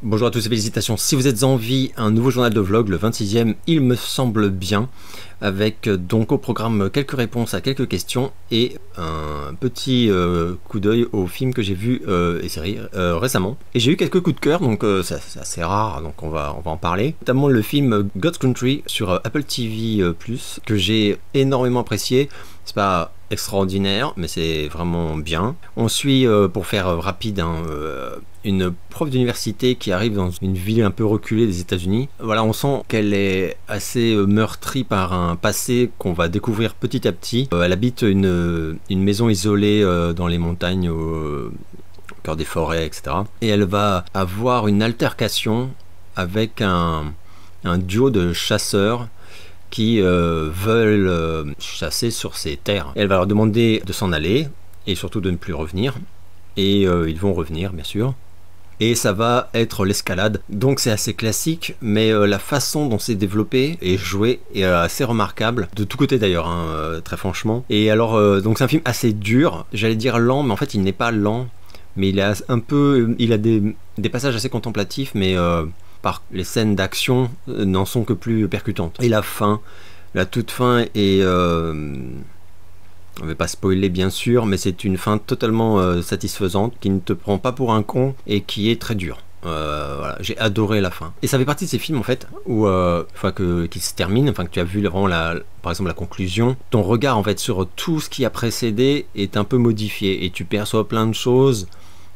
Bonjour à tous et félicitations. Si vous êtes en vie, un nouveau journal de vlog, le 26e, il me semble bien, avec donc au programme quelques réponses à quelques questions et un petit coup d'œil aux films que j'ai vus et séries récemment. Et j'ai eu quelques coups de cœur, donc c'est assez rare, donc on va en parler. Notamment le film God's Country sur Apple TV+, que j'ai énormément apprécié. C'est pas extraordinaire, mais c'est vraiment bien. On suit, pour faire rapide, une prof d'université qui arrive dans une ville un peu reculée des États-Unis. Voilà, on sent qu'elle est assez meurtrie par un passé qu'on va découvrir petit à petit. Elle habite une maison isolée dans les montagnes, au cœur des forêts, etc. Et elle va avoir une altercation avec un duo de chasseurs qui veulent chasser sur ces terres. Elle va leur demander de s'en aller et surtout de ne plus revenir. Et ils vont revenir, bien sûr. Et ça va être l'escalade. Donc c'est assez classique, mais la façon dont c'est développé et joué est assez remarquable. De tous côtés d'ailleurs, hein, très franchement. Et alors, donc c'est un film assez dur. J'allais dire lent, mais en fait il n'est pas lent. Mais il a des passages assez contemplatifs, mais les scènes d'action n'en sont que plus percutantes. Et la toute fin est... on ne va pas spoiler bien sûr, mais c'est une fin totalement satisfaisante, qui ne te prend pas pour un con et qui est très dure. Voilà, j'ai adoré la fin. Et ça fait partie de ces films en fait, où qu'il se termine, enfin que tu as vu vraiment par exemple la conclusion, ton regard en fait sur tout ce qui a précédé est un peu modifié et tu perçois plein de choses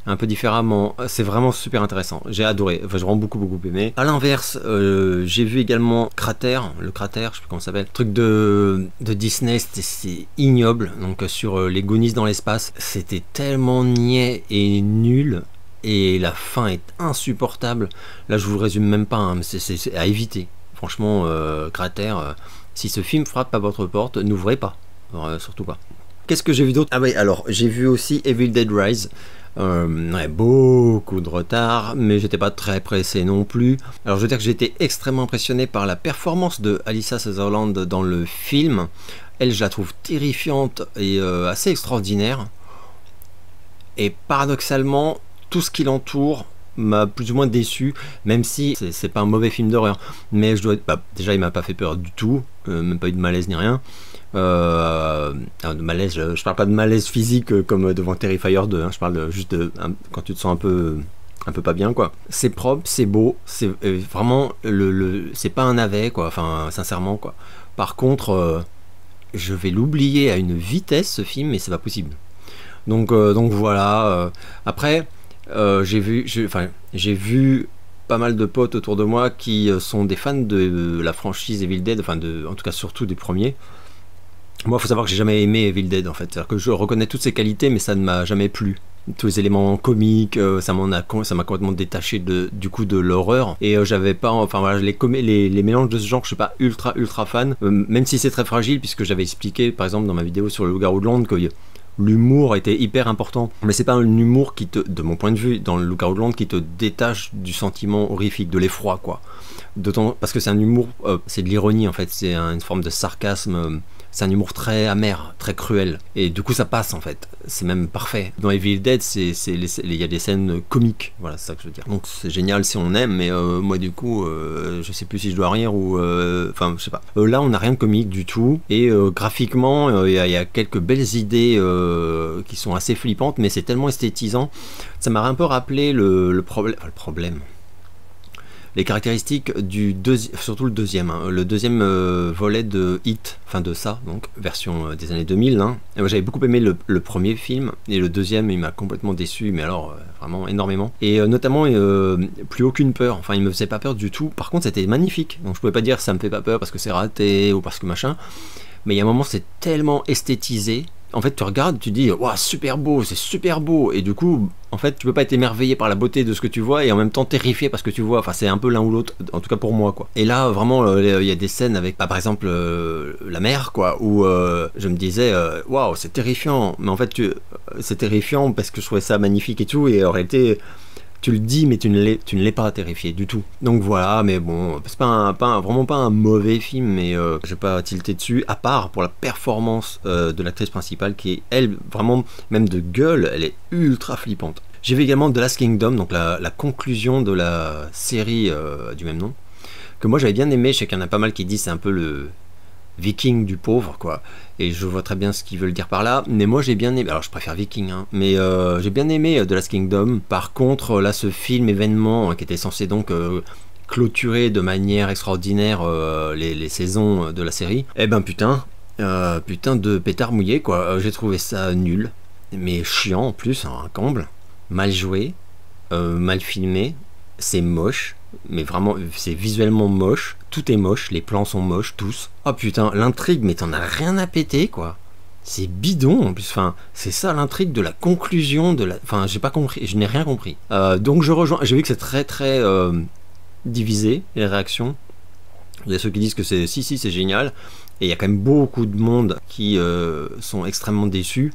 un peu différemment. C'est vraiment super intéressant, j'ai adoré, enfin j'ai vraiment beaucoup aimé. À l'inverse, j'ai vu également le cratère, je sais plus comment ça s'appelle, truc de Disney, c'est ignoble, donc sur les Goonies dans l'espace, c'était tellement niais et nul, et la fin est insupportable. Là je vous le résume même pas, hein, mais c'est à éviter. Franchement, cratère, si ce film frappe à votre porte, n'ouvrez pas, surtout pas. Qu'est-ce que j'ai vu d'autre? Ah oui, alors j'ai vu aussi Evil Dead Rise. Ouais, beaucoup de retard, mais j'étais pas très pressé non plus. Alors je veux dire que j'ai été extrêmement impressionné par la performance de Alyssa Sutherland dans le film. Elle, je la trouve terrifiante et assez extraordinaire. Et paradoxalement, tout ce qui l'entoure m'a plus ou moins déçu, même si c'est pas un mauvais film d'horreur. Mais déjà il m'a pas fait peur du tout, même pas eu de malaise ni rien. De malaise, je parle pas de malaise physique comme devant Terrifier 2, hein, je parle juste de quand tu te sens un peu pas bien quoi. C'est propre, c'est beau, c'est vraiment c'est pas un navet quoi, enfin sincèrement quoi. Par contre, je vais l'oublier à une vitesse ce film, mais c'est pas possible. Donc voilà. Après, j'ai vu pas mal de potes autour de moi qui sont des fans de la franchise Evil Dead, enfin en tout cas surtout des premiers. Moi, il faut savoir que j'ai jamais aimé Evil Dead en fait. C'est-à-dire que je reconnais toutes ses qualités, mais ça ne m'a jamais plu. Tous les éléments comiques, ça m'a complètement détaché du coup de l'horreur. Et j'avais pas, enfin voilà, les mélanges de ce genre, je suis pas ultra fan. Même si c'est très fragile, puisque j'avais expliqué, par exemple, dans ma vidéo sur le Loup-garou de Londres, que l'humour était hyper important. Mais c'est pas un humour qui de mon point de vue, dans le Loup-garou de Londres, qui te détache du sentiment horrifique, de l'effroi, quoi. Parce que c'est un humour, c'est de l'ironie en fait, c'est une forme de sarcasme. C'est un humour très amer, très cruel. Et du coup, ça passe en fait. C'est même parfait. Dans Evil Dead, il y a des scènes comiques. Voilà, c'est ça que je veux dire. Donc c'est génial si on aime, mais moi du coup, je sais plus si je dois rire ou... Enfin, je sais pas. Là, on n'a rien de comique du tout. Et graphiquement, il y a quelques belles idées qui sont assez flippantes, mais c'est tellement esthétisant. Ça m'a un peu rappelé le problème. Les caractéristiques surtout le deuxième, hein, volet de Hit, enfin de ça, donc version des années 2000. Hein. J'avais beaucoup aimé le premier film, et le deuxième il m'a complètement déçu, mais alors vraiment énormément. Et notamment plus aucune peur, enfin il me faisait pas peur du tout. Par contre c'était magnifique, donc je pouvais pas dire ça me fait pas peur parce que c'est raté ou parce que machin. Mais il y a un moment c'est tellement esthétisé. En fait, tu regardes, tu dis, waouh, super beau, c'est super beau, et du coup, en fait, tu peux pas être émerveillé par la beauté de ce que tu vois et en même temps terrifié parce que tu vois. Enfin, c'est un peu l'un ou l'autre, en tout cas pour moi, quoi. Et là, vraiment, il y a des scènes avec, par exemple, la mer, quoi, où je me disais, waouh, c'est terrifiant, mais en fait, c'est terrifiant parce que je trouvais ça magnifique et tout, et en réalité. Tu le dis, mais tu ne l'es pas terrifié du tout. Donc voilà, mais bon, c'est vraiment pas un mauvais film, mais je vais pas tilter dessus, à part pour la performance de l'actrice principale, qui est, elle, vraiment, même de gueule, elle est ultra flippante. J'ai vu également The Last Kingdom, donc la conclusion de la série du même nom, que moi j'avais bien aimé. Je sais qu'il y en a pas mal qui disent c'est un peu le Viking du pauvre, quoi. Et je vois très bien ce qu'ils veulent dire par là. Mais moi j'ai bien aimé. Alors je préfère Viking, hein. Mais j'ai bien aimé The Last Kingdom. Par contre, là, ce film événement qui était censé donc clôturer de manière extraordinaire les saisons de la série, eh ben putain de pétard mouillé, quoi. J'ai trouvé ça nul, mais chiant en plus, hein, un comble. Mal joué, mal filmé, c'est moche. Mais vraiment, c'est visuellement moche, tout est moche, les plans sont moches, tous. Oh putain, l'intrigue, mais t'en as rien à péter, quoi. C'est bidon, en plus, enfin, c'est ça l'intrigue de la conclusion de la... Enfin, j'ai pas compris, je n'ai rien compris. Donc je rejoins, j'ai vu que c'est très très divisé, les réactions. Il y a ceux qui disent que c'est c'est génial, et il y a quand même beaucoup de monde qui sont extrêmement déçus.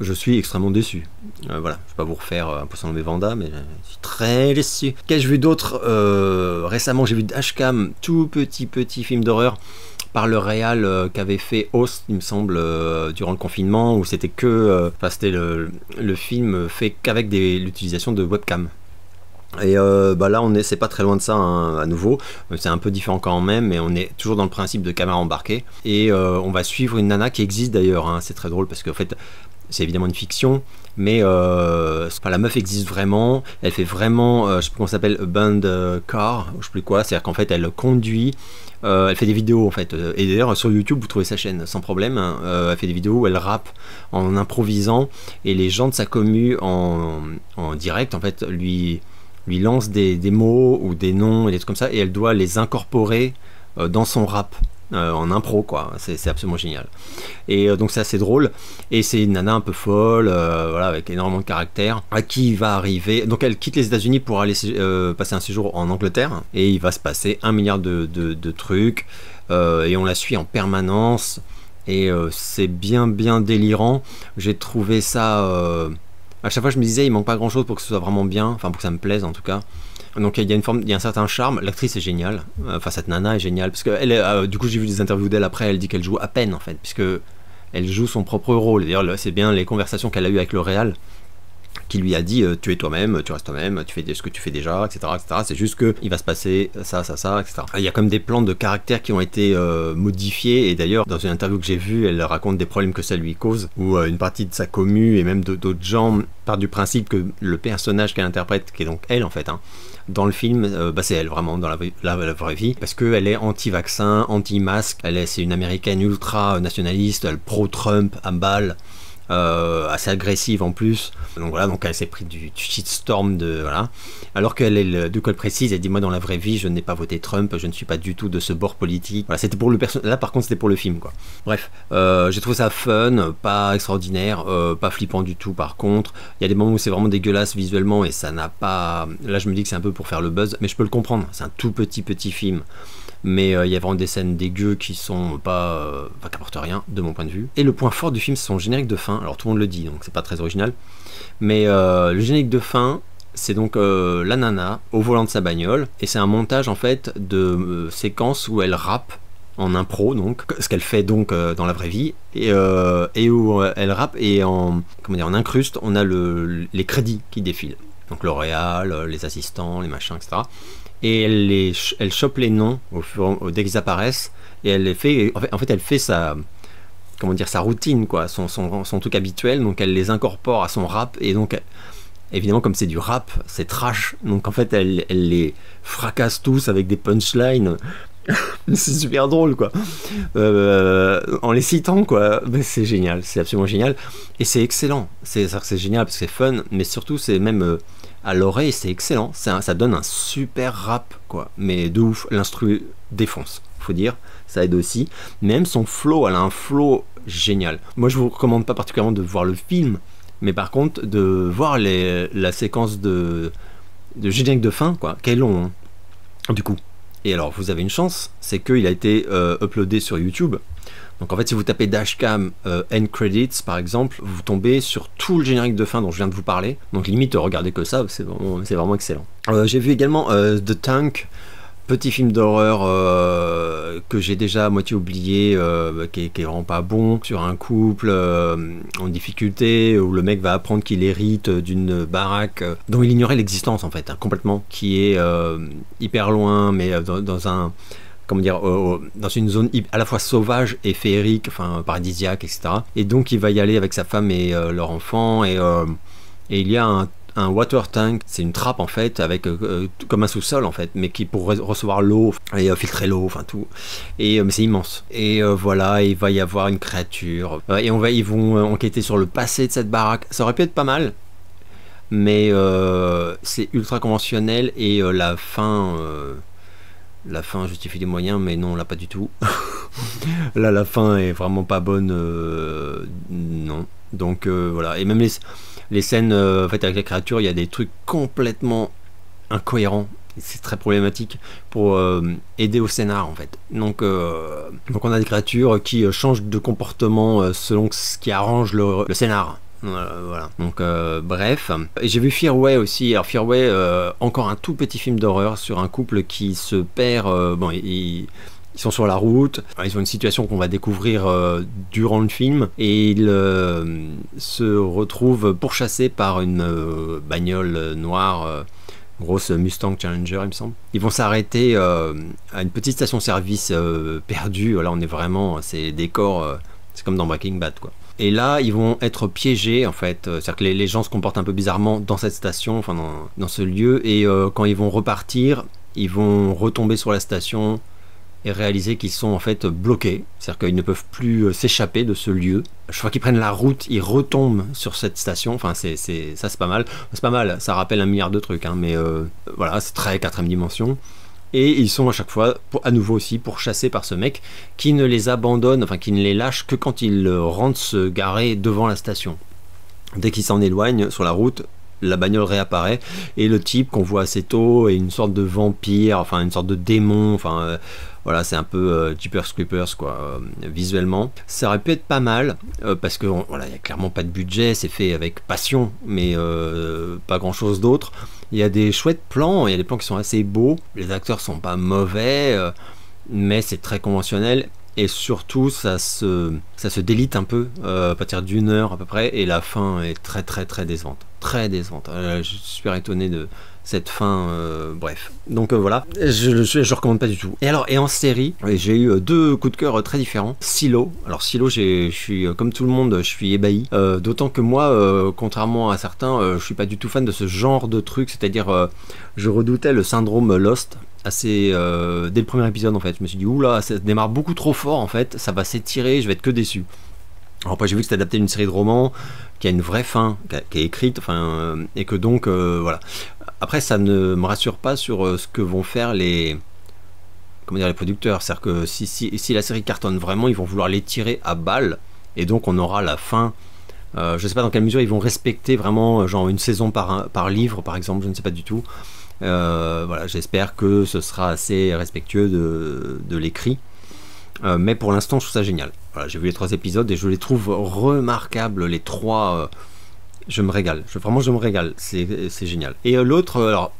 Je suis extrêmement déçu. Voilà, je ne vais pas vous refaire un poisson nommé Vanda, mais je suis très déçu. Qu'ai-je vu d'autre récemment? J'ai vu Dashcam, tout petit film d'horreur par le réal qu'avait fait Host, il me semble, durant le confinement, où c'était que... Enfin, c'était le film fait qu'avec l'utilisation de webcam. Et là c'est pas très loin de ça, hein, à nouveau, c'est un peu différent quand même, mais on est toujours dans le principe de caméra embarquée, et on va suivre une nana qui existe d'ailleurs, hein. C'est très drôle parce qu'en fait c'est évidemment une fiction, mais la meuf existe vraiment, elle fait vraiment, je sais plus comment ça s'appelle, band car, je sais plus quoi, c'est à dire qu'en fait elle conduit, elle fait des vidéos en fait, et d'ailleurs sur YouTube vous trouvez sa chaîne sans problème, hein. Elle fait des vidéos où elle rappe en improvisant, et les gens de sa commu en direct en fait lui lance des mots ou des noms et des trucs comme ça, et elle doit les incorporer dans son rap en impro, quoi. C'est absolument génial. Et donc c'est assez drôle, et c'est une nana un peu folle, voilà, avec énormément de caractère, à qui il va arriver, donc elle quitte les États-Unis pour aller passer un séjour en Angleterre, et il va se passer 1 milliard de trucs, et on la suit en permanence, et c'est bien délirant. J'ai trouvé ça... à chaque fois je me disais il manque pas grand chose pour que ce soit vraiment bien, enfin pour que ça me plaise en tout cas. Donc il y a un certain charme, l'actrice est géniale, enfin cette nana est géniale, parce que elle du coup j'ai vu des interviews d'elle après, elle dit qu'elle joue à peine en fait, puisque elle joue son propre rôle. D'ailleurs c'est bien les conversations qu'elle a eues avec le réal, qui lui a dit tu es toi-même, tu restes toi-même, tu fais ce que tu fais déjà, etc. C'est juste que il va se passer ça, etc. Il y a comme des plans de caractère qui ont été modifiés, et d'ailleurs dans une interview que j'ai vue, elle raconte des problèmes que ça lui cause, où une partie de sa commu et même d'autres gens partent du principe que le personnage qu'elle interprète, qui est donc elle en fait, hein, dans le film, c'est elle vraiment dans la vraie vie, parce qu'elle est anti-vaccin, anti-masque, c'est une américaine ultra nationaliste, elle pro-Trump à balle, assez agressive en plus, donc voilà, donc elle s'est pris du shitstorm de voilà, alors qu'elle est du coup elle précise, elle dit moi dans la vraie vie je n'ai pas voté Trump, je ne suis pas du tout de ce bord politique, voilà, c'était pour le personnage, là par contre c'était pour le film, quoi. Bref, j'ai trouvé ça fun, pas extraordinaire, pas flippant du tout. Par contre il y a des moments où c'est vraiment dégueulasse visuellement, et ça n'a pas, là je me dis que c'est un peu pour faire le buzz, mais je peux le comprendre, c'est un tout petit film, mais il y a vraiment des scènes dégueu qui sont pas, qui apportent rien de mon point de vue. Et le point fort du film c'est son générique de fin. Alors tout le monde le dit, donc c'est pas très original, mais le générique de fin, c'est donc la nana au volant de sa bagnole, et c'est un montage en fait de séquences où elle rappe en impro, donc ce qu'elle fait donc dans la vraie vie, et où elle rappe, et en incruste on a les crédits qui défilent, donc le réal, les assistants, les machins, etc. Et elle chope les noms dès qu'ils apparaissent, et elle les fait, en fait elle fait sa routine, quoi, son truc habituel, donc elle les incorpore à son rap, et donc évidemment comme c'est du rap, c'est trash, donc en fait elle les fracasse tous avec des punchlines. C'est super drôle, quoi, en les citant, quoi. Mais c'est génial, c'est absolument génial, et c'est excellent, c'est génial parce que c'est fun, mais surtout c'est même à l'oreille c'est excellent, ça donne un super rap, quoi, mais de ouf. L'instru défonce, faut dire, ça aide aussi, même son flow, elle a un flow génial. Moi je vous recommande pas particulièrement de voir le film, mais par contre de voir la séquence de générique de fin, quoi, qui est long, hein, du coup. Et alors vous avez une chance, c'est qu'il a été uploadé sur YouTube. Donc en fait si vous tapez Dashcam End Credits par exemple, vous tombez sur tout le générique de fin dont je viens de vous parler. Donc limite regardez que ça, c'est vraiment excellent. J'ai vu également The Tank, Petit film d'horreur que j'ai déjà à moitié oublié, qui est vraiment pas bon, sur un couple en difficulté, où le mec va apprendre qu'il hérite d'une baraque dont il ignorait l'existence en fait, hein, complètement, qui est hyper loin, mais dans un... comment dire, dans une zone à la fois sauvage et féerique, enfin paradisiaque, etc. Et donc il va y aller avec sa femme et leur enfant, et il y a un water tank, c'est une trappe en fait, avec comme un sous-sol en fait, mais qui pour recevoir l'eau et filtrer l'eau, enfin tout. Et mais c'est immense. Et voilà, il va y avoir une créature. Et ils vont enquêter sur le passé de cette baraque. Ça aurait pu être pas mal, mais c'est ultra conventionnel et la fin justifie les moyens, mais non, là pas du tout. Là, la fin est vraiment pas bonne, non. Donc voilà, et même les scènes en fait, avec les créatures, il y a des trucs complètement incohérents. C'est très problématique pour aider au scénar en fait. Donc on a des créatures qui changent de comportement selon ce qui arrange le scénar. Voilà. Donc bref. Et j'ai vu Fearway aussi. Alors Fearway, encore un tout petit film d'horreur sur un couple qui se perd. Bon, ils sont sur la route, ils ont une situation qu'on va découvrir durant le film, et ils se retrouvent pourchassés par une bagnole noire, grosse Mustang Challenger il me semble. Ils vont s'arrêter à une petite station-service perdue. Là on est vraiment, c'est décor, c'est comme dans Breaking Bad quoi. Et là, ils vont être piégés, en fait. C'est-à-dire que les gens se comportent un peu bizarrement dans cette station, enfin dans ce lieu. Et quand ils vont repartir, ils vont retomber sur la station et réaliser qu'ils sont en fait bloqués. C'est-à-dire qu'ils ne peuvent plus s'échapper de ce lieu. Chaque fois qu'ils prennent la route, ils retombent sur cette station. Enfin, ça, c'est pas mal. C'est pas mal, ça rappelle un milliard de trucs. Hein, mais voilà, c'est très quatrième dimension. Et ils sont à chaque fois, à nouveau aussi, pourchassés par ce mec qui ne les abandonne, enfin qui ne les lâche que quand ils rentrent se garer devant la station. Dès qu'ils s'en éloignent sur la route, la bagnole réapparaît et le type qu'on voit assez tôt est une sorte de vampire, enfin une sorte de démon, enfin voilà, c'est un peu Jeepers Creepers quoi, visuellement. Ça aurait pu être pas mal parce que voilà, il y a clairement pas de budget, c'est fait avec passion, mais pas grand chose d'autre. Il y a des chouettes plans, il y a des plans qui sont assez beaux, les acteurs sont pas mauvais, mais c'est très conventionnel. Et surtout, ça se délite un peu à partir d'une heure à peu près, et la fin est très très très décevante. Très décevante. Je suis super étonné de cette fin, bref. Donc voilà, je recommande pas du tout. Et alors, et en série, j'ai eu deux coups de cœur très différents. Silo. Alors Silo, je suis comme tout le monde, je suis ébahi. D'autant que moi, contrairement à certains, je suis pas du tout fan de ce genre de truc. C'est-à-dire, je redoutais le syndrome Lost. Assez dès le premier épisode en fait, je me suis dit oula, ça démarre beaucoup trop fort en fait, ça va s'étirer, je vais être que déçu. Alors après j'ai vu que c'était adapté d'une série de romans qui a une vraie fin, qui est écrite, enfin et que donc voilà. Après ça ne me rassure pas sur ce que vont faire les producteurs, c'est-à-dire que si la série cartonne vraiment, ils vont vouloir l'étirer à balle et donc on aura la fin. Je sais pas dans quelle mesure ils vont respecter vraiment genre une saison par livre par exemple, je ne sais pas du tout. Voilà, j'espère que ce sera assez respectueux de l'écrit, mais pour l'instant je trouve ça génial. Voilà, j'ai vu les 3 épisodes et je les trouve remarquables les 3. Je me régale, vraiment je me régale, c'est génial. Et l'autre, alors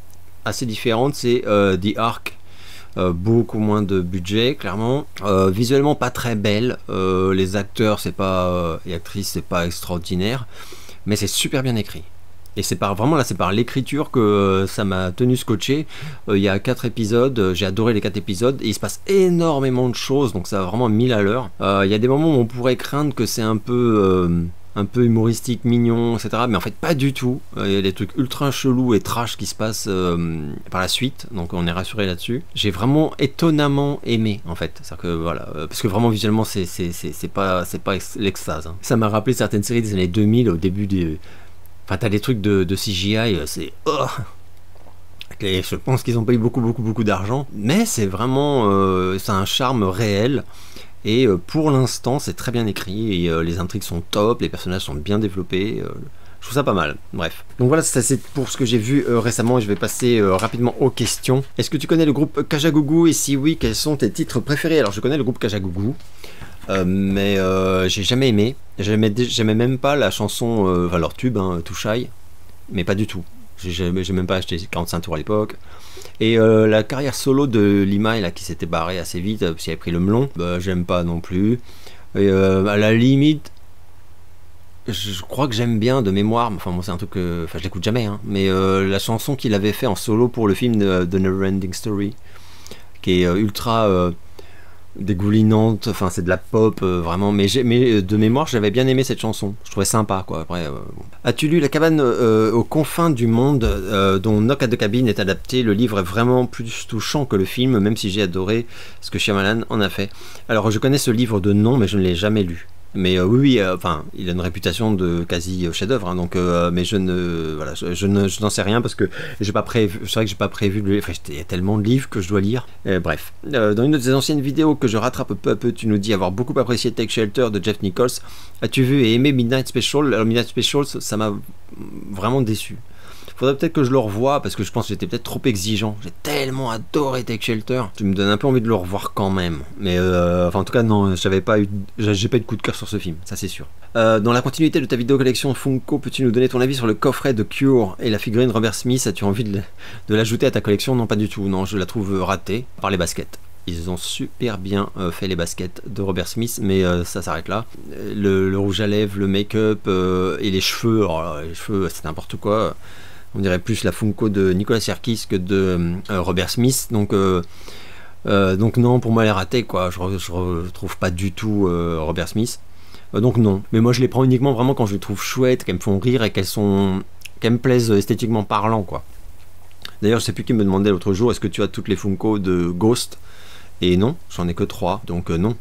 assez différente, c'est The Ark. Beaucoup moins de budget clairement, visuellement pas très belle, les acteurs et actrices c'est pas extraordinaire, mais c'est super bien écrit. Et c'est vraiment là, c'est par l'écriture que ça m'a tenu scotché. Il y a 4 épisodes, j'ai adoré les 4 épisodes, et il se passe énormément de choses, donc ça va vraiment 1000 à l'heure. Il y a des moments où on pourrait craindre que c'est un peu humoristique, mignon, etc. Mais en fait, pas du tout. Il y a des trucs ultra chelous et trash qui se passent par la suite, donc on est rassuré là-dessus. J'ai vraiment étonnamment aimé, en fait. C'est-à-dire que voilà, parce que vraiment visuellement, c'est pas l'extase. Hein. Ça m'a rappelé certaines séries des années 2000 au début des. Enfin, t'as des trucs de CGI, c'est... Oh, je pense qu'ils ont payé beaucoup d'argent, mais c'est vraiment... ça a un charme réel, et pour l'instant, c'est très bien écrit, et les intrigues sont top, les personnages sont bien développés, je trouve ça pas mal, bref. Donc voilà, ça c'est pour ce que j'ai vu récemment, et je vais passer rapidement aux questions. Est-ce que tu connais le groupe Kajagoogoo, et si oui, quels sont tes titres préférés? Alors je connais le groupe Kajagoogoo, mais j'ai jamais aimé. J'aimais même pas la chanson, enfin leur tube, hein, Too Shy, mais pas du tout. j'ai même pas acheté 45 tours à l'époque. Et la carrière solo de Lima, là, qui s'était barré assez vite parce qu'il avait pris le melon, bah, j'aime pas non plus. Et à la limite, je crois que j'aime bien de mémoire, enfin moi c'est un truc que, enfin je l'écoute jamais, hein, mais la chanson qu'il avait fait en solo pour le film de Neverending Story, qui est ultra dégoulinante, enfin c'est de la pop vraiment, mais de mémoire j'avais bien aimé cette chanson, je trouvais sympa quoi. Après, bon. As-tu lu La cabane aux confins du monde dont Knock at the Cabin est adapté? Le livre est vraiment plus touchant que le film, même si j'ai adoré ce que Shyamalan en a fait. Alors je connais ce livre de nom, mais je ne l'ai jamais lu. Mais oui, enfin, il a une réputation de quasi chef-d'œuvre, hein, donc, mais je n'en sais rien parce que j'ai pas prévu. C'est vrai que j'ai pas prévu de lire. Enfin, il y a tellement de livres que je dois lire. Bref, dans une de tes anciennes vidéos que je rattrape peu à peu, tu nous dis avoir beaucoup apprécié Take Shelter de Jeff Nichols. As-tu vu et aimé Midnight Special? Alors Midnight Special, ça m'a vraiment déçu. Faudrait peut-être que je le revoie parce que je pense que j'étais peut-être trop exigeant. J'ai tellement adoré Take Shelter. Tu me donnes un peu envie de le revoir quand même. Mais enfin, en tout cas, non, j'ai pas eu de coup de cœur sur ce film, ça c'est sûr. Dans la continuité de ta vidéo collection Funko, peux-tu nous donner ton avis sur le coffret de Cure et la figurine Robert Smith? As-tu envie de l'ajouter à ta collection? Non, pas du tout. Non, je la trouve ratée par les baskets. Ils ont super bien fait les baskets de Robert Smith, mais ça s'arrête là. Le rouge à lèvres, le make-up et les cheveux, alors, les cheveux, c'est n'importe quoi. On dirait plus la Funko de Nicolas Sirkis que de Robert Smith. Donc non, pour moi elle est ratée quoi. Je retrouve pas du tout Robert Smith. Donc non. Mais moi je les prends uniquement vraiment quand je les trouve chouettes, qu'elles me font rire et qu'elles me plaisent esthétiquement parlant quoi. D'ailleurs je sais plus qui me demandait l'autre jour, est-ce que tu as toutes les Funko de Ghost? Et non, j'en ai que 3, donc non.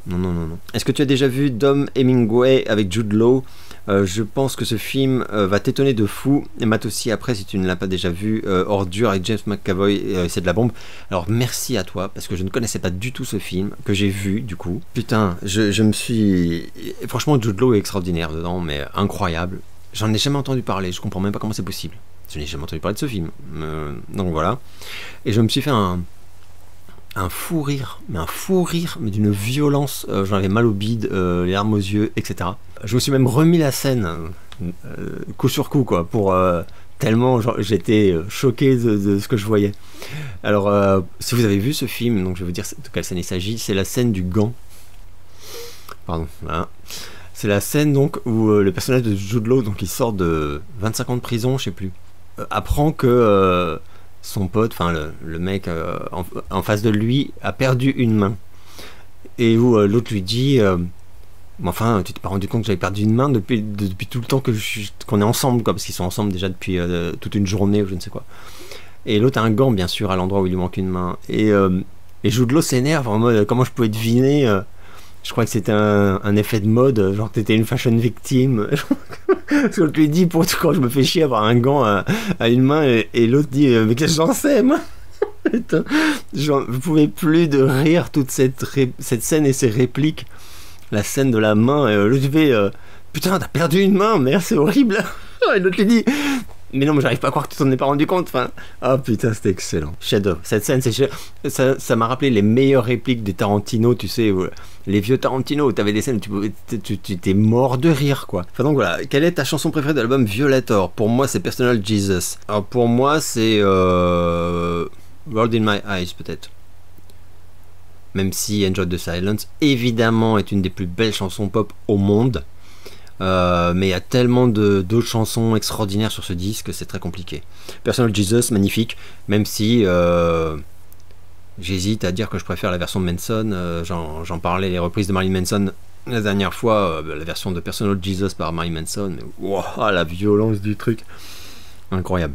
Est-ce que tu as déjà vu Dom Hemingway avec Jude Law? Je pense que ce film va t'étonner de fou. Et Matt aussi après si tu ne l'as pas déjà vu. Ordure avec James McAvoy, c'est de la bombe. Alors merci à toi parce que je ne connaissais pas du tout ce film que j'ai vu du coup. Putain, je me suis... Franchement Jude Law est extraordinaire dedans, mais incroyable. J'en ai jamais entendu parler, je comprends même pas comment c'est possible. Je n'ai jamais entendu parler de ce film. Donc voilà. Et je me suis fait un fou rire, mais d'une violence, j'en avais mal au bide, les larmes aux yeux, etc. Je me suis même remis la scène, coup sur coup, quoi, pour tellement j'étais choqué de ce que je voyais. Alors, si vous avez vu ce film, donc je vais vous dire de quelle scène il s'agit, c'est la scène du gant. Pardon, voilà. C'est la scène donc où le personnage de Jude Law, donc il sort de 25 ans de prison, je sais plus, apprend que... son pote, enfin le mec en face de lui a perdu une main. Et où l'autre lui dit mais enfin tu t'es pas rendu compte que j'avais perdu une main depuis tout le temps qu'on est ensemble quoi, parce qu'ils sont ensemble déjà depuis toute une journée ou je ne sais quoi. Et l'autre a un gant bien sûr à l'endroit où il lui manque une main. Et Jude Law s'énerve en mode comment je pouvais deviner, je crois que c'était un effet de mode, genre t'étais une fashion victime. Parce que je lui dis pour quand je me fais chier avoir un gant à une main et l'autre dit mais qu'est-ce que j'en sais moi. Putain, je pouvais plus de rire toute cette scène et ces répliques. La scène de la main et l'autre fait putain t'as perdu une main, merde c'est horrible. Et l'autre lui dit mais non mais j'arrive pas à croire que tu t'en es pas rendu compte. Enfin, ah putain c'était excellent, chef-d'œuvre. Cette scène ça m'a rappelé les meilleures répliques des Tarantino, tu sais, les vieux Tarantino où t'avais des scènes où tu t'es mort de rire quoi. Enfin donc voilà, quelle est ta chanson préférée de l'album Violator? Pour moi c'est Personal Jesus. Alors pour moi c'est World in My Eyes peut-être. Même si Enjoy the Silence évidemment est une des plus belles chansons pop au monde. Mais il y a tellement d'autres chansons extraordinaires sur ce disque, c'est très compliqué. Personal Jesus, magnifique, même si j'hésite à dire que je préfère la version de Manson. J'en parlais, les reprises de Marilyn Manson la dernière fois, la version de Personal Jesus par Marilyn Manson, mais wow, la violence du truc, incroyable.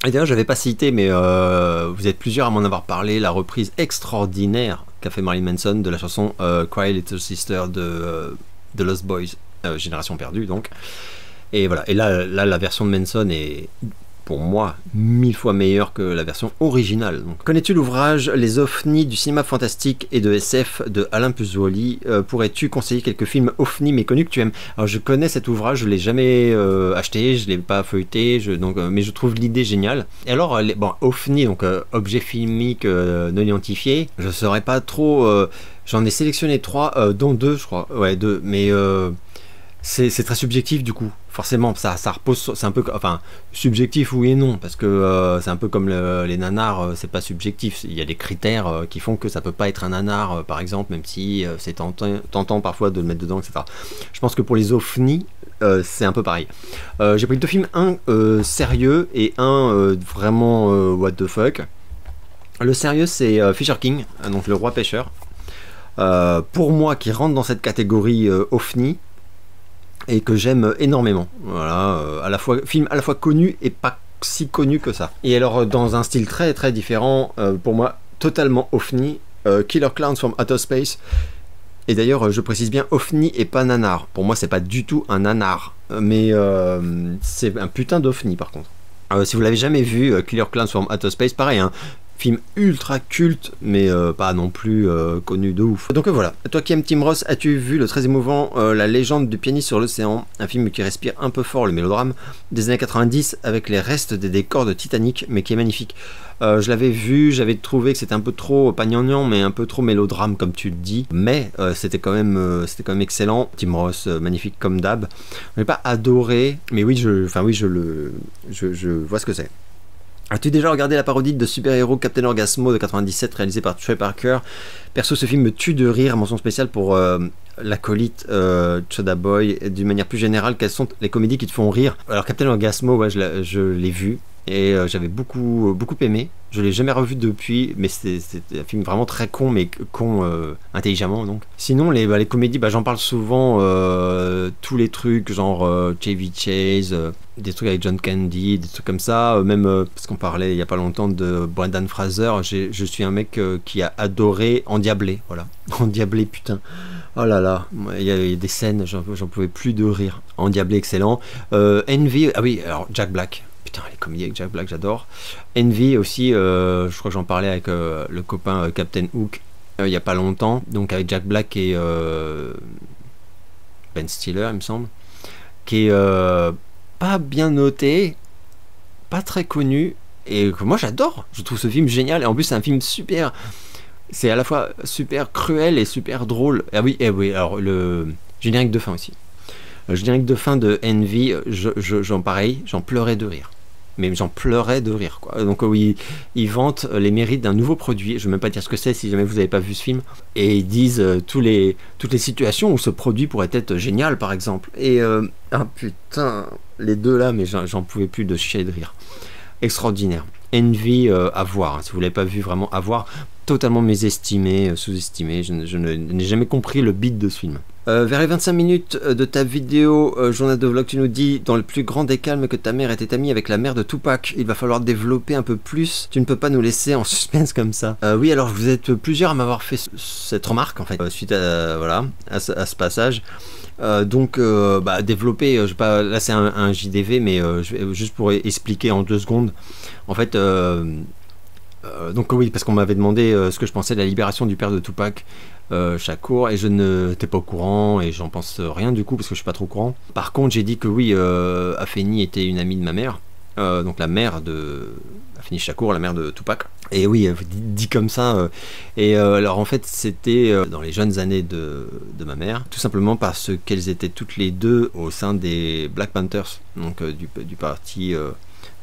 Et d'ailleurs, j'avais pas cité, mais vous êtes plusieurs à m'en avoir parlé, la reprise extraordinaire qu'a fait Marilyn Manson de la chanson Cry Little Sister de Lost Boys. Génération perdue donc, et voilà, et là la version de Manson est pour moi 1000 fois meilleure que la version originale. Connais-tu l'ouvrage Les ovnis du cinéma fantastique et de SF de Alain Puzzoli? Pourrais-tu conseiller quelques films ovnis méconnus que tu aimes? Alors je connais cet ouvrage, je l'ai jamais acheté, je l'ai pas feuilleté, mais je trouve l'idée géniale. Et alors ovni, donc objet filmique non identifié, je saurais pas trop, j'en ai sélectionné 3 dont 2 je crois, ouais 2, mais c'est très subjectif du coup. Forcément, ça repose, c'est un peu, enfin, subjectif oui et non, parce que c'est un peu comme les nanars, c'est pas subjectif. Il y a des critères qui font que ça peut pas être un nanar, par exemple, même si c'est tentant parfois de le mettre dedans, etc. Je pense que pour les ovnis, c'est un peu pareil. J'ai pris deux films, un sérieux et un vraiment what the fuck. Le sérieux, c'est Fisher King, donc le roi pêcheur. Pour moi, qui rentre dans cette catégorie ovni, et que j'aime énormément. Voilà, film à la fois connu et pas si connu que ça. Et alors dans un style très très différent, pour moi totalement ovni, Killer Clowns from Outer Space. Et d'ailleurs je précise bien ovni et pas nanar. Pour moi c'est pas du tout un nanar, mais c'est un putain d'ovni par contre. Si vous l'avez jamais vu, Killer Clowns from Outer Space, pareil, hein, film ultra culte, mais pas non plus connu de ouf. Donc voilà, toi qui aimes Tim Roth, as-tu vu le très émouvant La légende du pianiste sur l'océan, un film qui respire un peu fort le mélodrame des années 90 avec les restes des décors de Titanic, mais qui est magnifique. Je l'avais vu, j'avais trouvé que c'était un peu trop pas gnangnan, mais un peu trop mélodrame comme tu le dis, mais c'était quand même excellent. Tim Roth, magnifique comme d'hab. Je n'ai pas adoré, mais oui, je vois ce que c'est. As-tu déjà regardé la parodie de super-héros Captain Orgasmo de 97 réalisée par Trey Parker? Perso, ce film me tue de rire. Mention spéciale pour l'acolyte Choda Boy. D'une manière plus générale, quelles sont les comédies qui te font rire? Alors Captain Orgasmo, ouais, je l'ai vu et j'avais beaucoup aimé. Je l'ai jamais revu depuis, mais c'est un film vraiment très con, mais con intelligemment donc. Sinon les comédies, j'en parle souvent, tous les trucs genre Chevy Chase, des trucs avec John Candy, des trucs comme ça, même parce qu'on parlait il y a pas longtemps de Brendan Fraser, je suis un mec qui a adoré Endiablé, voilà. Endiablé, putain. Oh là là, il y a des scènes, j'en pouvais plus de rire. Endiablé, excellent. Envy, ah oui, alors Jack Black. Putain, les comédies avec Jack Black, j'adore. Envy aussi, je crois que j'en parlais avec le copain Captain Hook il y a pas longtemps, donc avec Jack Black et Ben Stiller, il me semble, qui est pas bien noté, pas très connu, et que moi j'adore. Je trouve ce film génial, et en plus c'est un film super. C'est à la fois super cruel et super drôle. Ah oui, alors le générique de fin aussi. Le générique de fin de Envy, j'en pleurais de rire. Mais j'en pleurais de rire, quoi. Donc oui, ils vantent les mérites d'un nouveau produit. Je ne vais même pas dire ce que c'est si jamais vous n'avez pas vu ce film. Et ils disent toutes les situations où ce produit pourrait être génial, par exemple. Et ah putain, les deux là, mais j'en pouvais plus de chier de rire. Extraordinaire. Envy à voir, hein, si vous ne l'avez pas vu, vraiment à voir. Totalement mésestimé, sous-estimé. Je n'ai jamais compris le beat de ce film. Vers les 25 minutes de ta vidéo journal de vlog, tu nous dis dans le plus grand des calmes que ta mère était amie avec la mère de Tupac. Il va falloir développer un peu plus. Tu ne peux pas nous laisser en suspense comme ça. Oui, alors vous êtes plusieurs à m'avoir fait cette remarque en fait suite à ce passage. Donc développer, là c'est un JDV, mais juste pour expliquer en 2 secondes. En fait, donc oui, parce qu'on m'avait demandé ce que je pensais de la libération du père de Tupac Shakur, et je n'étais pas au courant et j'en pense rien du coup parce que je suis pas trop au courant. Par contre, j'ai dit que oui, Afeni était une amie de ma mère, donc la mère de Afeni Shakur, la mère de Tupac. Et oui, dit comme ça. Et alors en fait, c'était dans les jeunes années de ma mère, tout simplement parce qu'elles étaient toutes les deux au sein des Black Panthers, donc du parti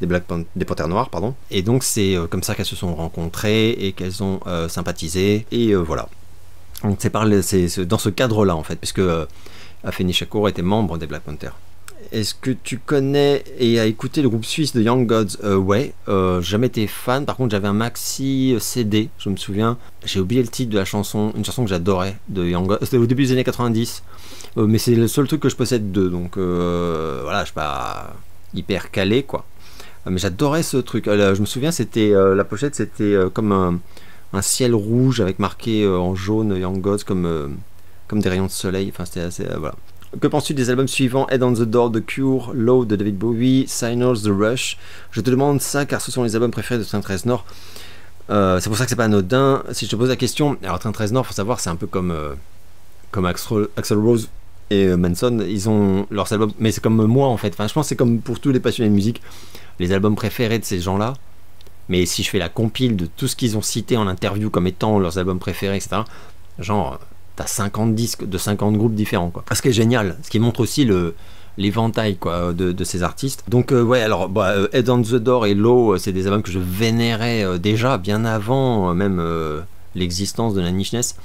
des Panthères Noirs, pardon. Et donc c'est comme ça qu'elles se sont rencontrées et qu'elles ont sympathisé. Et voilà. Donc c'est dans ce cadre-là en fait, puisque Afeni Shakur était membre des Black Panthers. Est-ce que tu connais et as écouté le groupe suisse de Young Gods? Ouais, jamais été fan. Par contre, j'avais un maxi CD, je me souviens. J'ai oublié le titre de la chanson, une chanson que j'adorais de Young Gods. C'était au début des années 90, mais c'est le seul truc que je possède d'eux. Donc voilà, je suis pas hyper calé quoi. Mais j'adorais ce truc. Je me souviens, c'était la pochette, c'était comme un ciel rouge avec marqué en jaune Young Gods comme des rayons de soleil. Enfin, c'était assez voilà. Que penses-tu des albums suivants? Head on the Door de Cure, Low de David Bowie, Signals de Rush? Je te demande ça car ce sont les albums préférés de Train 13 Nord. C'est pour ça que c'est pas anodin. Si je te pose la question, alors Train 13 Nord, faut savoir, c'est un peu comme Axl Rose et Manson, ils ont leurs albums, mais c'est comme moi en fait. Enfin, je pense que c'est comme pour tous les passionnés de musique, les albums préférés de ces gens-là. Mais si je fais la compile de tout ce qu'ils ont cité en interview comme étant leurs albums préférés, etc., genre t'as 50 disques de 50 groupes différents, quoi. Ce qui est génial, ce qui montre aussi l'éventail, quoi, de ces artistes. Donc ouais, alors Head on the Door et Low, c'est des albums que je vénérais déjà bien avant même l'existence de la Nicheness.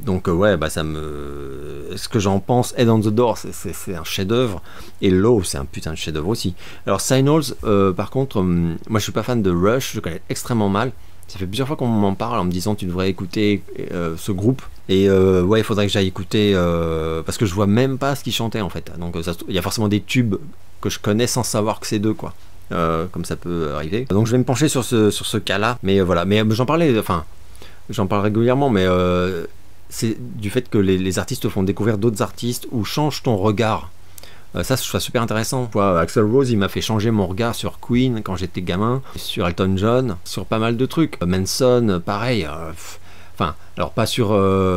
Donc ouais, ce que j'en pense, Head on the Door, c'est un chef-d'œuvre, et Low, c'est un putain de chef-d'œuvre aussi. Alors Signals, par contre, moi je suis pas fan de Rush, je connais extrêmement mal. Ça fait plusieurs fois qu'on m'en parle en me disant tu devrais écouter ce groupe. Et ouais, il faudrait que j'aille écouter parce que je vois même pas ce qu'ils chantaient en fait. Donc il y a forcément des tubes que je connais sans savoir que c'est d'eux, quoi. Comme ça peut arriver. Donc je vais me pencher sur ce cas-là. Mais voilà, mais j'en parle régulièrement, mais c'est du fait que les artistes te font découvrir d'autres artistes ou changent ton regard. Ça, je trouve ça super intéressant. Axl Rose, il m'a fait changer mon regard sur Queen quand j'étais gamin, sur Elton John, sur pas mal de trucs. Manson, pareil. Enfin, alors pas sur...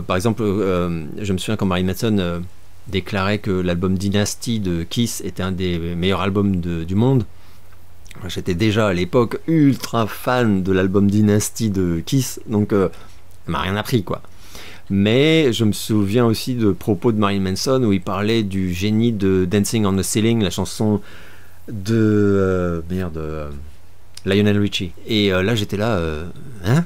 par exemple, je me souviens quand Marilyn Manson déclarait que l'album Dynasty de Kiss était un des meilleurs albums du monde. J'étais déjà à l'époque ultra fan de l'album Dynasty de Kiss, donc ça m'a rien appris, quoi. Mais je me souviens aussi de propos de Marilyn Manson où il parlait du génie de Dancing on the Ceiling, la chanson de Lionel Richie. Et là j'étais là, hein.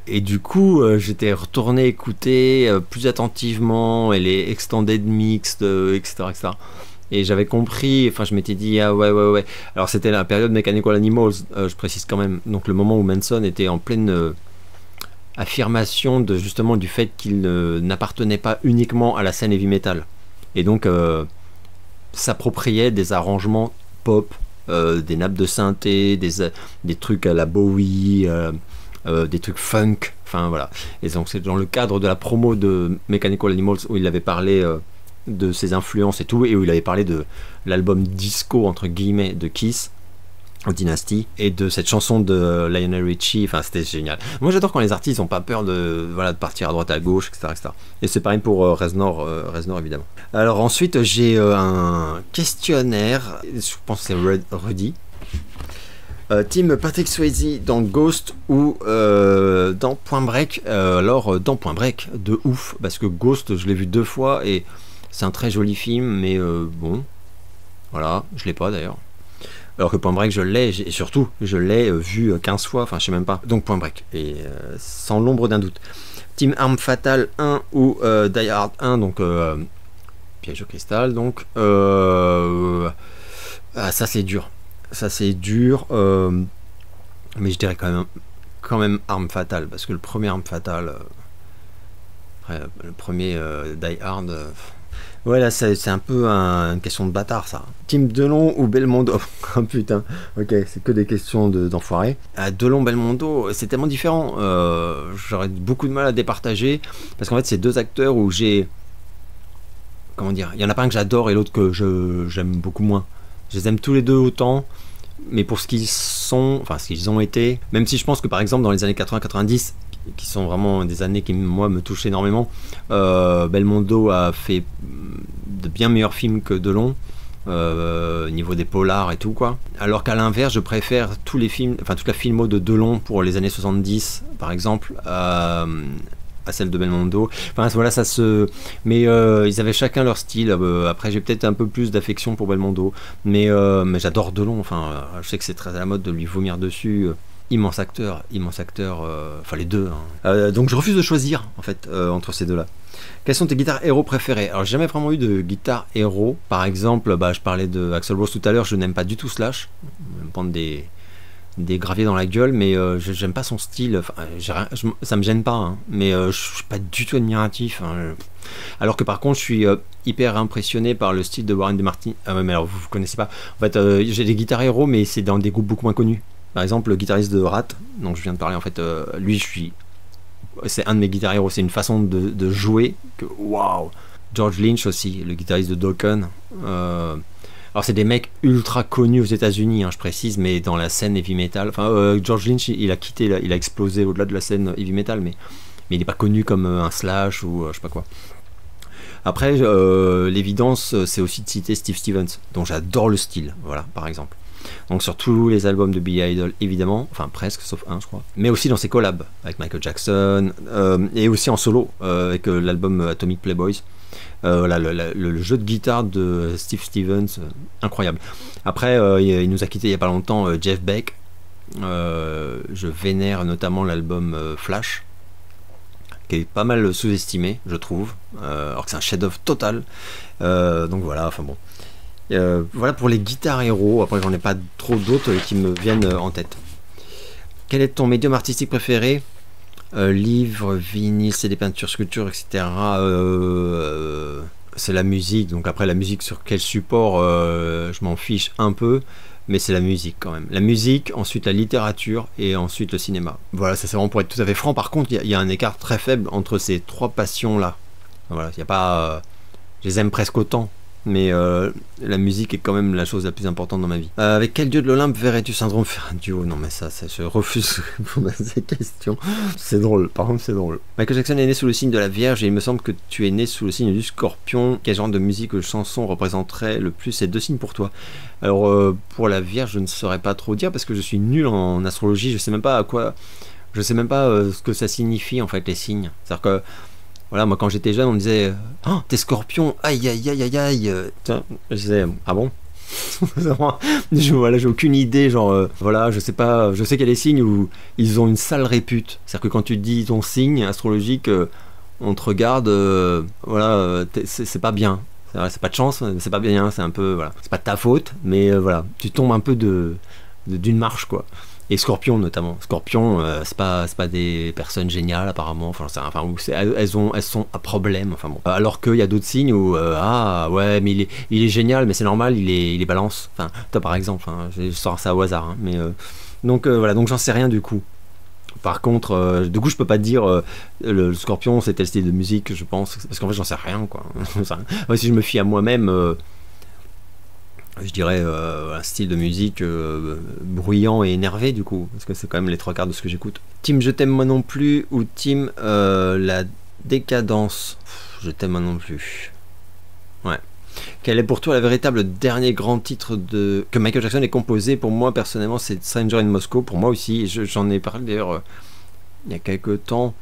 Et du coup j'étais retourné écouter plus attentivement et les extended mix, etc., etc. Et j'avais compris, enfin je m'étais dit ah ouais. Alors c'était la période Mechanical Animals, je précise quand même. Donc le moment où Manson était en pleine affirmation justement du fait qu'il n'appartenait pas uniquement à la scène heavy metal. Et donc s'appropriait des arrangements pop, des nappes de synthé, des trucs à la Bowie, des trucs funk, enfin voilà. Et donc c'est dans le cadre de la promo de Mechanical Animals où il avait parlé de ses influences et tout, et où il avait parlé de l'album disco entre guillemets de Kiss, Dynasty, et de cette chanson de Lionel Richie. Enfin c'était génial. Moi j'adore quand les artistes n'ont pas peur de partir à droite à gauche, etc. Et c'est pareil pour Reznor évidemment. Alors ensuite j'ai un questionnaire, je pense que c'est Rudy. Team Patrick Swayze dans Ghost ou dans Point Break. Alors dans Point Break, de ouf, parce que Ghost je l'ai vu 2 fois et c'est un très joli film, mais bon, voilà, je l'ai pas d'ailleurs. Alors que Point Break je l'ai, et surtout je l'ai vu 15 fois, enfin je sais même pas. Donc Point Break, et sans l'ombre d'un doute. Team Arme Fatale 1 ou Die Hard 1, donc Piège au cristal, donc ça c'est dur. Ça c'est dur, mais je dirais quand même Arme Fatale, parce que le premier Arme Fatale, le premier Die Hard, ouais là c'est un peu une question de bâtard ça. Team Delon ou Belmondo. Oh putain, ok, c'est que des questions d'enfoirés. Delon, Belmondo, c'est tellement différent, j'aurais beaucoup de mal à départager, parce qu'en fait c'est 2 acteurs où j'ai... Comment dire, il y en a pas un que j'adore et l'autre que j'aime beaucoup moins. Je les aime tous les deux autant, mais pour ce qu'ils sont, enfin ce qu'ils ont été, même si je pense que par exemple dans les années 80-90, qui sont vraiment des années qui moi me touchent énormément, Belmondo a fait de bien meilleurs films que Delon, au niveau des polars et tout, quoi. Alors qu'à l'inverse, je préfère tous les films, enfin toute la filmo de Delon pour les années 70 par exemple, à celle de Belmondo. Enfin voilà, ça se... Mais ils avaient chacun leur style. Après j'ai peut-être un peu plus d'affection pour Belmondo, mais j'adore Delon. Enfin je sais que c'est très à la mode de lui vomir dessus. Immense acteur, enfin les deux, hein. Donc je refuse de choisir en fait entre ces deux-là. Quelles sont tes guitares héros préférées? Alors j'ai jamais vraiment eu de guitare héros. Par exemple, je parlais de Axl Rose tout à l'heure, je n'aime pas du tout Slash. Je vais me prendre des graviers dans la gueule, mais j'aime pas son style. Enfin, ça me gêne pas, hein, mais je suis pas du tout admiratif, hein. Alors que par contre je suis hyper impressionné par le style de Warren DeMartini. Ah ouais, mais alors vous connaissez pas. En fait j'ai des guitares héros, mais c'est dans des groupes beaucoup moins connus. Par exemple le guitariste de Rat, dont je viens de parler, en fait lui c'est un de mes guitares héros, c'est une façon de jouer que waouh. George Lynch aussi, le guitariste de Dokken. Alors c'est des mecs ultra connus aux États-Unis, hein, je précise, mais dans la scène heavy metal. Enfin, George Lynch, il a explosé au-delà de la scène heavy metal, mais il n'est pas connu comme un Slash ou je sais pas quoi. Après, l'évidence, c'est aussi de citer Steve Stevens, dont j'adore le style, voilà, par exemple. Donc sur tous les albums de Billy Idol, évidemment, enfin presque, sauf un, je crois. Mais aussi dans ses collabs avec Michael Jackson, et aussi en solo avec l'album Atomic Playboys. Voilà, le jeu de guitare de Steve Stevens, incroyable. Après, il nous a quitté il n'y a pas longtemps, Jeff Beck. Je vénère notamment l'album Flash, qui est pas mal sous-estimé, je trouve, alors que c'est un chef-d'œuvre total. Donc voilà, enfin bon. Voilà pour les guitares héros. Après, j'en ai pas trop d'autres qui me viennent en tête. Quel est ton médium artistique préféré? Livres, vinyle, CD, peintures, sculptures, etc. C'est la musique. Donc après, la musique sur quel support, je m'en fiche un peu. Mais c'est la musique quand même. La musique, ensuite la littérature et ensuite le cinéma. Voilà, ça c'est vraiment pour être tout à fait franc. Par contre, il y a un écart très faible entre ces trois passions-là. Voilà, il y a pas... je les aime presque autant. Mais la musique est quand même la chose la plus importante dans ma vie. Avec quel dieu de l'Olympe verrais-tu Syndrome faire un duo? Non mais ça, je refuse de répondre à ces questions. C'est drôle, par contre c'est drôle. Michael Jackson est né sous le signe de la Vierge et il me semble que tu es né sous le signe du Scorpion. Quel genre de musique ou de chanson représenterait le plus ces deux signes pour toi? Alors pour la Vierge, je ne saurais pas trop dire parce que je suis nul en astrologie. Je sais même pas à quoi... Je sais même pas ce que ça signifie en fait les signes. C'est-à-dire que... Voilà, moi quand j'étais jeune, on me disait oh, t'es Scorpion, aïe aïe aïe aïe aïe. Tiens, je disais ah bon. Voilà, j'ai aucune idée, genre voilà, je sais pas, je sais qu'il y a des signes où ils ont une sale répute. C'est-à-dire que quand tu dis ton signe astrologique, on te regarde, voilà, c'est pas bien. C'est pas de chance, c'est pas bien, c'est un peu, voilà, c'est pas de ta faute, mais voilà, tu tombes un peu d'une marche quoi. Et Scorpion notamment. Scorpion, c'est pas des personnes géniales apparemment. Enfin, elles sont à problème. Enfin bon. Alors qu'il y a d'autres signes où ah ouais, mais il est génial, mais c'est normal, il est balance. Enfin, toi par exemple, hein, je sors ça au hasard. Hein, mais donc voilà, donc j'en sais rien du coup. Par contre, du coup, je peux pas te dire le Scorpion c'est tel style de musique, je pense, parce qu'en fait j'en sais rien quoi. Ouais, si je me fie à moi-même. Je dirais un style de musique bruyant et énervé du coup, parce que c'est quand même les trois quarts de ce que j'écoute. Team Je t'aime moi non plus ou Team La Décadence? Je t'aime moi non plus. Ouais. Quel est pour toi le véritable dernier grand titre que Michael Jackson ait composé? Pour moi personnellement c'est Stranger in Moscow, pour moi aussi, j'en ai parlé d'ailleurs il y a quelques temps.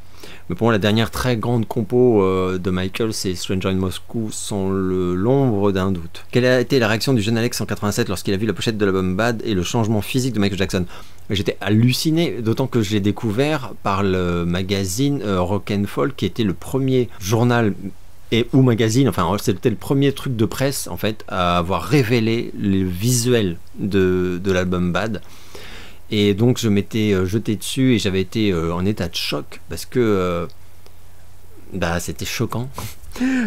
Mais pour moi, la dernière très grande compo de Michael, c'est Stranger in Moscow, sans l'ombre d'un doute. Quelle a été la réaction du jeune Alex en 87 lorsqu'il a vu la pochette de l'album Bad et le changement physique de Michael Jackson? J'étais halluciné, d'autant que je l'ai découvert par le magazine Rock and Folk, qui était le premier journal ou magazine, enfin c'était le premier truc de presse en fait à avoir révélé le visuel de l'album Bad. Et donc je m'étais jeté dessus et j'avais été en état de choc parce que bah, c'était choquant.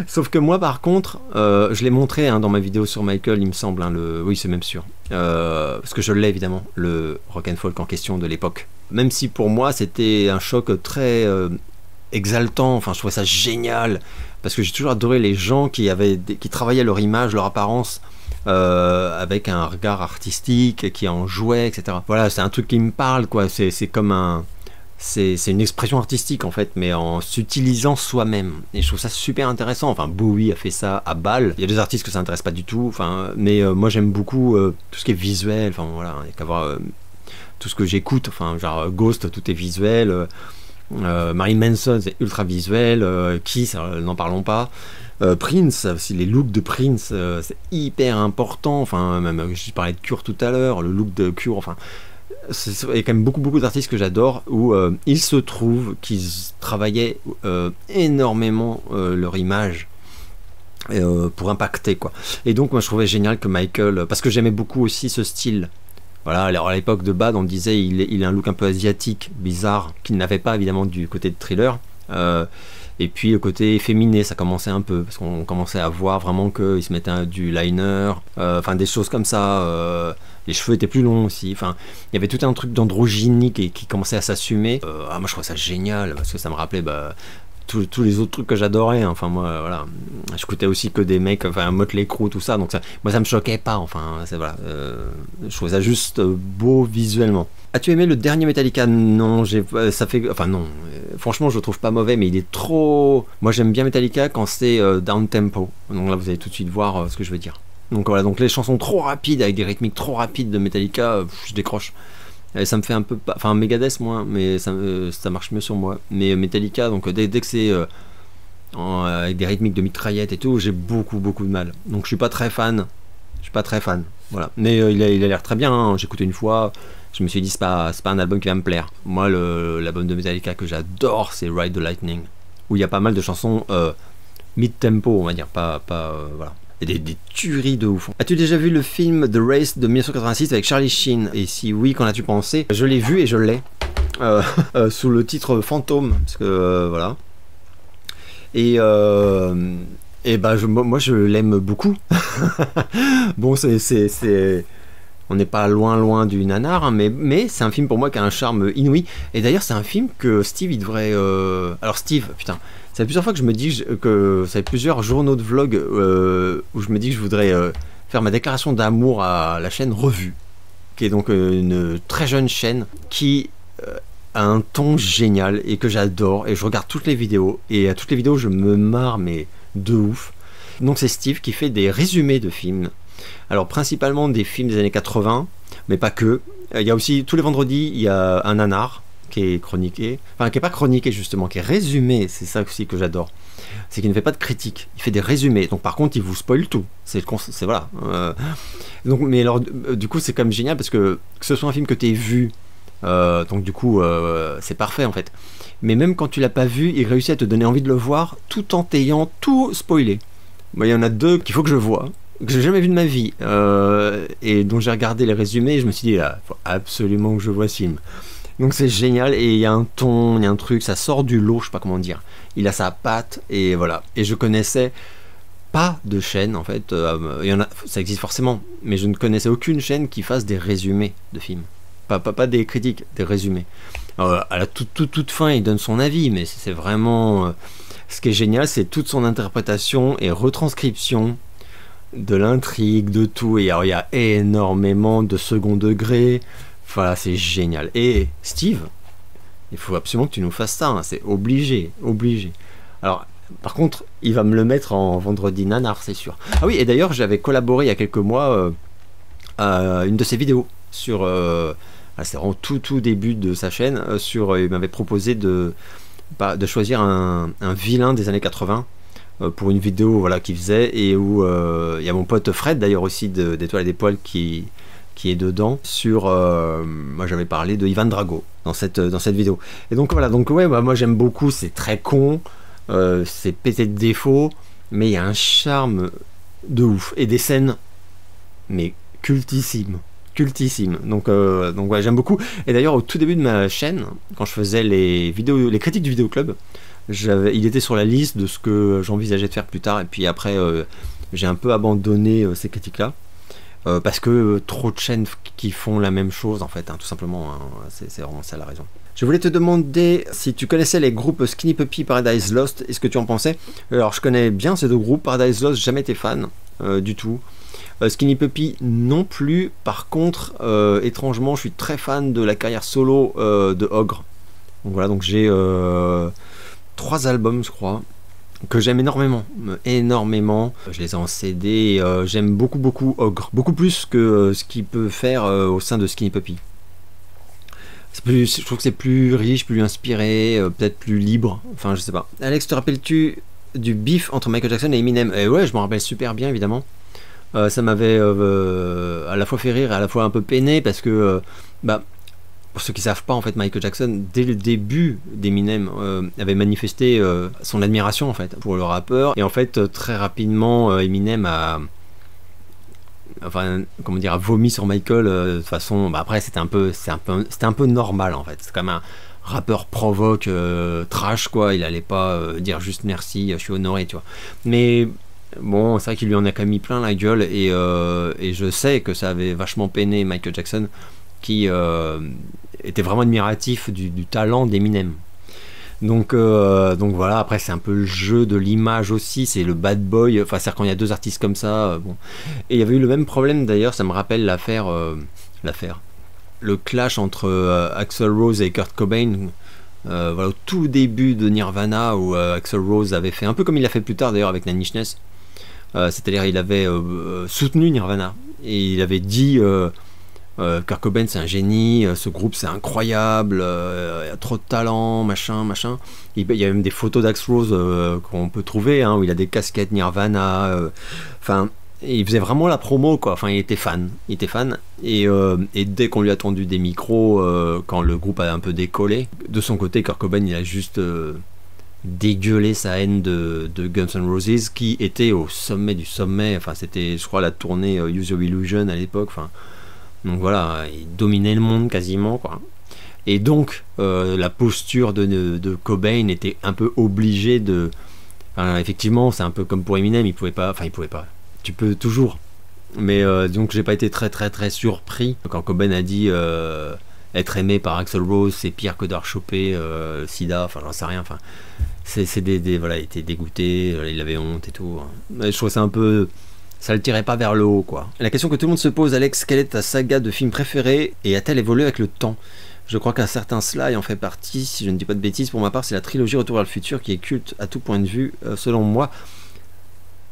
Sauf que moi par contre, je l'ai montré hein, dans ma vidéo sur Michael, il me semble, hein, oui c'est même sûr, parce que je l'ai évidemment, le rock'n'folk en question de l'époque. Même si pour moi c'était un choc très exaltant, enfin je trouvais ça génial, parce que j'ai toujours adoré les gens qui travaillaient leur image, leur apparence, avec un regard artistique qui en jouait, etc. Voilà, c'est un truc qui me parle, quoi. C'est comme c'est une expression artistique en fait, mais en s'utilisant soi-même. Et je trouve ça super intéressant. Enfin, Bowie a fait ça à Bâle. Il y a des artistes que ça n'intéresse pas du tout. Enfin, mais moi j'aime beaucoup tout ce qui est visuel. Enfin voilà, il y a qu'à voir tout ce que j'écoute. Enfin, genre Ghost, tout est visuel. Marilyn Manson, c'est ultra visuel. Kiss, n'en parlons pas. Prince, les looks de Prince, c'est hyper important. Enfin, même je parlais de Cure tout à l'heure, le look de Cure. Enfin, il y a quand même beaucoup d'artistes que j'adore où il se trouve qu'ils travaillaient énormément leur image pour impacter quoi. Et donc moi je trouvais génial que Michael, parce que j'aimais beaucoup aussi ce style. Voilà, alors à l'époque de Bad, on disait il a un look un peu asiatique, bizarre, qu'il n'avait pas évidemment du côté de Thriller. Et puis le côté féminin, ça commençait un peu, parce qu'on commençait à voir vraiment qu'il se mettait du liner, enfin des choses comme ça. Les cheveux étaient plus longs aussi. Enfin, il y avait tout un truc d'androgynie qui commençait à s'assumer. Moi je trouvais ça génial, parce que ça me rappelait tous les autres trucs que j'adorais. Enfin moi voilà, j'écoutais aussi que des mecs, enfin Motley Crue, tout ça. Donc moi ça me choquait pas. Enfin voilà, je trouvais ça juste beau visuellement. As-tu aimé le dernier Metallica? Non, ça fait, enfin non. Franchement, je le trouve pas mauvais, mais il est trop. Moi, j'aime bien Metallica quand c'est down tempo. Donc là, vous allez tout de suite voir ce que je veux dire. Donc voilà, donc les chansons trop rapides, avec des rythmiques trop rapides de Metallica, je décroche. Et ça me fait un peu... Enfin, Megadeth moins, mais ça marche mieux sur moi. Mais Metallica, donc dès que c'est... avec des rythmiques de mitraillette et tout, j'ai beaucoup de mal. Donc je suis pas très fan. Voilà. Mais il a l'air très bien, hein. J'ai écouté une fois, je me suis dit c'est pas un album qui va me plaire. Moi l'album de Metallica que j'adore, c'est Ride the Lightning, où il y a pas mal de chansons mid-tempo, on va dire, pas voilà. Et des tueries de ouf. As-tu déjà vu le film The Race de 1986 avec Charlie Sheen? Et si oui, qu'en as-tu pensé? Je l'ai vu et je l'ai sous le titre Fantôme, parce que voilà. Et bah moi je l'aime beaucoup. Bon, on n'est pas loin du nanar, hein, mais c'est un film pour moi qui a un charme inouï. Et d'ailleurs c'est un film que Steve il devrait... Alors Steve, putain, ça fait plusieurs fois que je me dis que ça fait plusieurs journaux de vlog où je me dis que je voudrais faire ma déclaration d'amour à la chaîne Revue, qui est donc une très jeune chaîne qui... a un ton génial et que j'adore, et je regarde toutes les vidéos, et à toutes les vidéos je me marre mais de ouf. Donc c'est Steve qui fait des résumés de films, alors principalement des films des années 80, mais pas que. Il y a aussi tous les vendredis il y a un nanar qui est chroniqué, enfin qui est pas chroniqué justement, qui est résumé. C'est ça aussi que j'adore, c'est qu'il ne fait pas de critique, il fait des résumés. Donc par contre il vous spoil tout, c'est voilà. Donc mais alors du coup c'est quand même génial, parce que ce soit un film que tu aies vu, donc du coup c'est parfait en fait, mais même quand tu l'as pas vu, il réussit à te donner envie de le voir tout en t'ayant tout spoilé. Moi il y en a deux qu'il faut que je vois, que j'ai jamais vu de ma vie, et dont j'ai regardé les résumés et je me suis dit il faut absolument que je vois ce film. Donc c'est génial, et il y a un ton, il y a un truc, ça sort du lot, je sais pas comment dire, il a sa patte, et voilà. Et je connaissais pas de chaîne en fait, il y en a, ça existe forcément, mais je ne connaissais aucune chaîne qui fasse des résumés de films. Pas des critiques, des résumés. À la toute fin, il donne son avis, mais c'est vraiment... ce qui est génial, c'est toute son interprétation et retranscription de l'intrigue, de tout. Et alors, il y a énormément de second degré. Voilà, c'est génial. Et Steve, il faut absolument que tu nous fasses ça, hein. C'est obligé. Alors, par contre, il va me le mettre en vendredi nanar, c'est sûr. Ah oui, et d'ailleurs, j'avais collaboré il y a quelques mois à une de ses vidéos sur... c'est vraiment tout début de sa chaîne, il m'avait proposé de choisir un vilain des années 80 pour une vidéo, voilà, qu'il faisait, et où il y a mon pote Fred d'ailleurs aussi d'Étoiles et des Poils qui est dedans, moi j'avais parlé de Ivan Drago dans cette vidéo. Et donc voilà, donc ouais, bah, moi j'aime beaucoup, c'est très con, c'est pété de défauts, mais il y a un charme de ouf, et des scènes mais cultissimes. Donc ouais, j'aime beaucoup. Et d'ailleurs au tout début de ma chaîne, quand je faisais les critiques du vidéo club, il était sur la liste de ce que j'envisageais de faire plus tard, et puis après j'ai un peu abandonné ces critiques là, parce que trop de chaînes qui font la même chose en fait, hein, tout simplement, hein. C'est vraiment ça la raison. Je voulais te demander si tu connaissais les groupes Skinny Puppy, Paradise Lost, et ce que tu en pensais. Alors je connais bien ces deux groupes. Paradise Lost, jamais été fan du tout. Skinny Puppy non plus. Par contre, étrangement, je suis très fan de la carrière solo de Ogre. Donc voilà, donc j'ai 3 albums, je crois, que j'aime énormément. Je les ai en CD, et j'aime beaucoup Ogre. Beaucoup plus que ce qu'il peut faire au sein de Skinny Puppy. Je trouve que c'est plus riche, plus inspiré, peut-être plus libre. Enfin, je sais pas. Alex, te rappelles-tu du beef entre Michael Jackson et Eminem? Ouais, je m'en rappelle super bien, évidemment. Ça m'avait à la fois fait rire et à la fois un peu peiné, parce que pour ceux qui savent pas, en fait, Michael Jackson dès le début d'Eminem avait manifesté son admiration en fait pour le rappeur, et en fait très rapidement Eminem a vomi sur Michael de façon, après c'était un peu normal en fait. C'est quand même un rappeur provoque, trash quoi, il allait pas dire juste merci, je suis honoré, tu vois. Mais bon, c'est vrai qu'il lui en a quand même mis plein la gueule, et je sais que ça avait vachement peiné Michael Jackson, qui était vraiment admiratif du talent d'Eminem. Donc voilà, après c'est un peu le jeu de l'image aussi, c'est le bad boy, enfin c'est-à-dire quand il y a 2 artistes comme ça, bon. Et il y avait eu le même problème d'ailleurs, ça me rappelle l'affaire, le clash entre Axl Rose et Kurt Cobain, voilà, au tout début de Nirvana, où Axl Rose avait fait un peu comme il l'a fait plus tard d'ailleurs avec Nine Inch Nails, C'est-à-dire il avait soutenu Nirvana et il avait dit Kurt Cobain c'est un génie, ce groupe c'est incroyable, il y a trop de talent, machin. Il y a même des photos d'Axl Rose qu'on peut trouver, hein, où il a des casquettes Nirvana, enfin il faisait vraiment la promo quoi, enfin il était fan et dès qu'on lui a tendu des micros quand le groupe a un peu décollé, de son côté Kurt Cobain il a juste dégueulé sa haine de Guns N' Roses qui était au sommet du sommet, enfin c'était je crois la tournée Use Your Illusion à l'époque, enfin donc voilà, il dominait le monde quasiment quoi. Et donc la posture de Cobain était un peu obligée de, enfin, effectivement c'est un peu comme pour Eminem, il pouvait pas, tu peux toujours, mais donc j'ai pas été très surpris quand Cobain a dit être aimé par Axl Rose c'est pire que d'avoir chopé sida, enfin j'en sais rien, enfin c'est voilà, il était dégoûté, il avait honte et tout, mais je trouve ça un peu, ça le tirait pas vers le haut quoi. La question que tout le monde se pose, Alex, quelle est ta saga de film préférée et a-t-elle évolué avec le temps? Je crois qu'un certain Sly en fait partie, si je ne dis pas de bêtises. Pour ma part c'est la trilogie Retour vers le futur qui est culte à tout point de vue selon moi.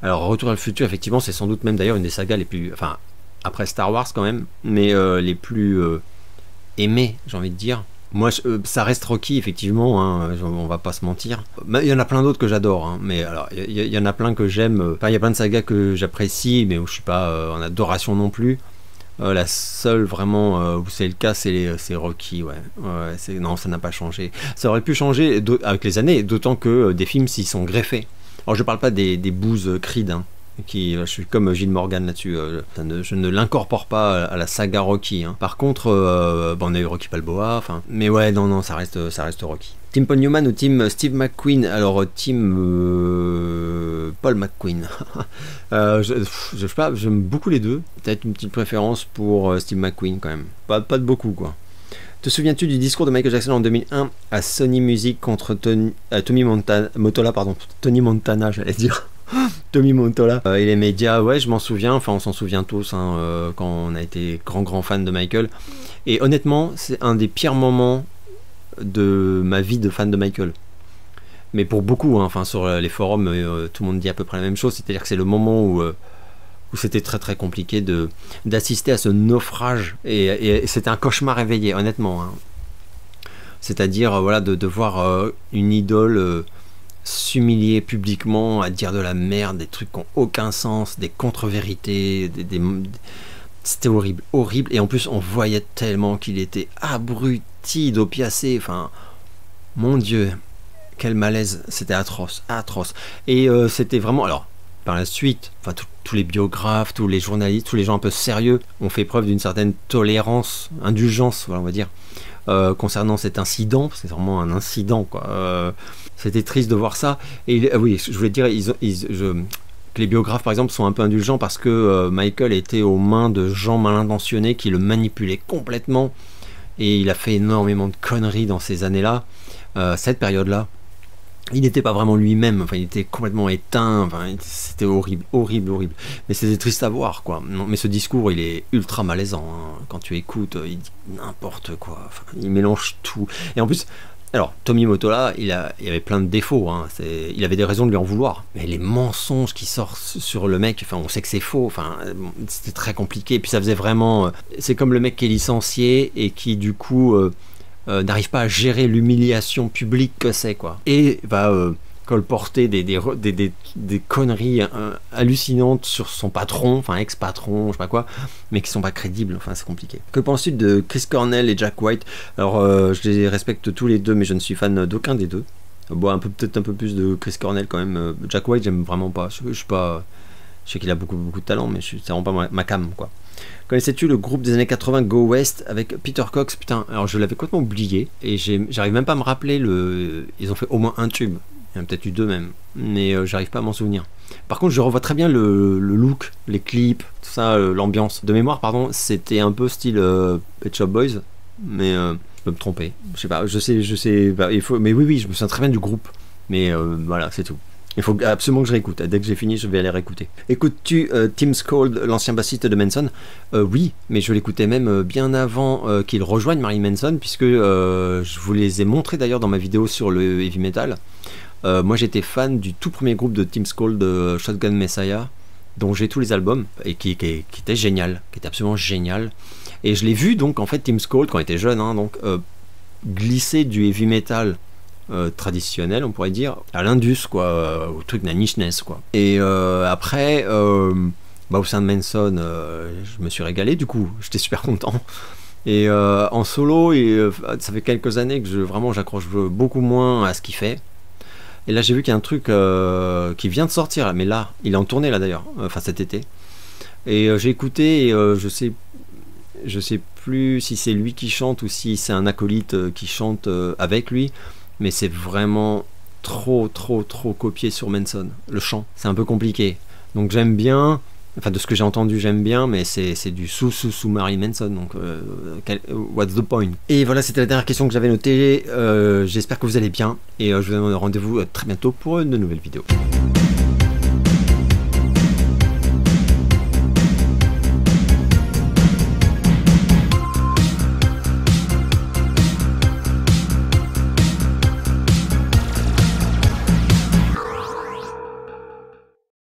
Alors Retour vers le futur effectivement c'est sans doute même d'ailleurs une des sagas les plus, enfin après Star Wars quand même, mais les plus aimées j'ai envie de dire. Moi ça reste Rocky effectivement, hein, on va pas se mentir. Il y en a plein d'autres que j'adore, hein, mais alors il y en a plein que j'aime, enfin il y a plein de sagas que j'apprécie mais où je suis pas en adoration non plus. La seule vraiment où c'est le cas c'est Rocky, ouais, non ça n'a pas changé, ça aurait pu changer avec les années, d'autant que des films s'y sont greffés. Alors je parle pas des bouses Creed, hein, qui, je suis comme Gilles Morgan là-dessus, je ne l'incorpore pas à la saga Rocky, hein. Par contre on a eu Rocky Balboa, enfin, mais ouais non ça reste Rocky. Team Paul Newman ou Team Steve McQueen? Alors Team Paul McQueen. Je sais pas, j'aime beaucoup les deux. Peut-être une petite préférence pour Steve McQueen quand même. Pas de beaucoup quoi. Te souviens-tu du discours de Michael Jackson en 2001 à Sony Music contre Tony Montana, j'allais dire. Tommy Motola et les médias, ouais je m'en souviens, enfin on s'en souvient tous, hein, quand on a été grand fan de Michael. Et honnêtement c'est un des pires moments de ma vie de fan de Michael, mais pour beaucoup, hein, enfin sur les forums tout le monde dit à peu près la même chose, c'est à dire que c'est le moment où c'était très compliqué d'assister à ce naufrage et c'était un cauchemar réveillé honnêtement, hein. C'est à dire voilà de voir une idole s'humilier publiquement, à dire de la merde, des trucs qui n'ont aucun sens, des contre-vérités, c'était horrible, et en plus on voyait tellement qu'il était abruti d'opiacés, enfin mon dieu quel malaise, c'était atroce, et c'était vraiment, alors par la suite, enfin tous les biographes, tous les journalistes, tous les gens un peu sérieux ont fait preuve d'une certaine tolérance, indulgence, voilà, on va dire, concernant cet incident, parce que c'est vraiment un incident quoi. C'était triste de voir ça, et oui je voulais dire que les biographes par exemple sont un peu indulgents parce que Michael était aux mains de gens mal intentionnés qui le manipulaient complètement, et il a fait énormément de conneries dans ces années-là, cette période-là. Il n'était pas vraiment lui-même, enfin il était complètement éteint, enfin c'était horrible, mais c'était triste à voir quoi. Non, mais ce discours il est ultra malaisant, hein. Quand tu écoutes, il dit n'importe quoi, enfin, il mélange tout, et en plus, alors Tommy Motola il avait plein de défauts, hein. Il avait des raisons de lui en vouloir, mais les mensonges qui sortent sur le mec, enfin on sait que c'est faux, enfin c'était très compliqué, et puis ça faisait vraiment, c'est comme le mec qui est licencié et qui du coup n'arrive pas à gérer l'humiliation publique que c'est quoi, et va colporter des conneries hallucinantes sur son patron, enfin ex-patron, je sais pas quoi, mais qui sont pas crédibles, enfin c'est compliqué. Que penses-tu de Chris Cornell et Jack White? Alors je les respecte tous les deux, mais je ne suis fan d'aucun des deux. Bon, peut-être un peu plus de Chris Cornell quand même. Jack White j'aime vraiment pas, je suis pas, je sais qu'il a beaucoup de talent, mais c'est vraiment pas ma cam quoi. Connaissais-tu le groupe des années 80 Go West avec Peter Cox? Putain, alors je l'avais complètement oublié et j'arrive même pas à me rappeler ils ont fait au moins un tube, il y en a peut-être eu deux même, mais j'arrive pas à m'en souvenir. Par contre je revois très bien le look, les clips, tout ça, l'ambiance. De mémoire pardon, c'était un peu style Pet Shop Boys, mais je peux me tromper, je sais pas, je sais bah, mais oui je me souviens très bien du groupe, mais voilà c'est tout. Il faut absolument que je réécoute. Dès que j'ai fini, je vais aller réécouter. Écoutes-tu Tim Scold, l'ancien bassiste de Manson? Oui, mais je l'écoutais même bien avant qu'il rejoigne Marilyn Manson, puisque je vous les ai montrés d'ailleurs dans ma vidéo sur le heavy metal. Moi j'étais fan du tout premier groupe de Tim Scold, Shotgun Messiah, dont j'ai tous les albums, et qui était génial, qui était absolument génial. Et je l'ai vu donc en fait Tim Skold quand il était jeune, hein, donc glisser du heavy metal traditionnel, on pourrait dire, à l'indus, quoi, au truc de la nicheness, quoi. Et après, au sein de Manson, je me suis régalé, du coup, j'étais super content. Et en solo, ça fait quelques années que vraiment j'accroche beaucoup moins à ce qu'il fait. Et là j'ai vu qu'il y a un truc qui vient de sortir, mais là, il est en tournée là d'ailleurs, enfin cet été. Et j'ai écouté, et je sais plus si c'est lui qui chante ou si c'est un acolyte qui chante avec lui, mais c'est vraiment trop copié sur Manson. Le chant, c'est un peu compliqué. Donc j'aime bien. Enfin, de ce que j'ai entendu, j'aime bien, mais c'est du sous Marilyn Manson, donc what's the point? Et voilà, c'était la dernière question que j'avais notée. J'espère que vous allez bien, et je vous donne rendez-vous très bientôt pour une nouvelle vidéo.